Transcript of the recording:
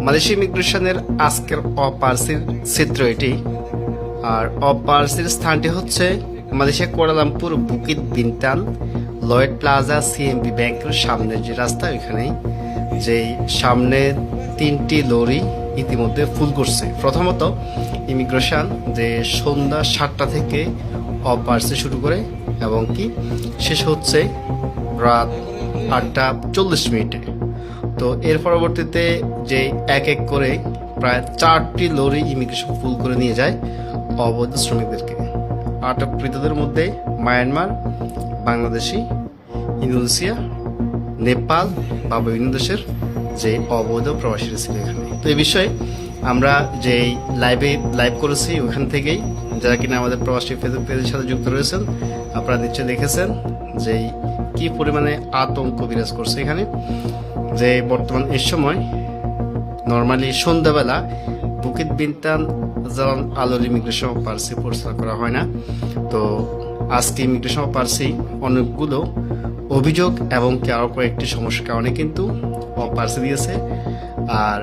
Malaysia ইমিগ্রেশনের আজকের অপারসির চিত্র এটি। আর অপারসির স্থানটি হচ্ছে Malaysia Kuala Lumpur Bukit বিনতান Lloyd plaza CMB ব্যাংকের সামনের যে রাস্তা, ওইখানেই যেই সামনে 3টি লরি ইতিমধ্যে ফুল করছে। প্রথমত ইমিগ্রেশন যে সন্ধ্যা 7টা থেকে অপারসি শুরু করে এবং কি শেষ হচ্ছে রাত 8:40। তো এর পরবর্তীতে যে এক এক করে প্রায় 4টি লরি ইমিগ্রেশন ফুল করে নিয়ে যায় অবৈধ শ্রমিকদেরকে। আটককৃতদের মধ্যে মায়ানমার, বাংলাদেশি, ইন্দোনেশিয়া, নেপাল বা বিভিন্ন দেশের যে অবৈধ প্রবাসীরা ছিল এখানে। তো এই বিষয়ে আমরা যে লাইভ করেছি ওখান থেকেই যারা কিনা আমাদের প্রবাসী ফেসবুক পেজের সাথে যুক্ত রয়েছেন, আপনারা নিশ্চয়ই দেখেছেন যে কি পরিমাণে আতঙ্ক বিরাজ করছে এখানে। যে বর্তমান এই সময় নর্মালি সন্ধ্যাবেলা বুকিত বিনতান জালান আলোর ইমিগ্রেশন অপারসি পরিচালনা করা হয় না। তো আজকে ইমিগ্রেশন অপারসি অনেকগুলো অভিযোগ এবং কি আরো কয়েকটি সমস্যার কারণে কিন্তু অপারসি দিয়েছে। আর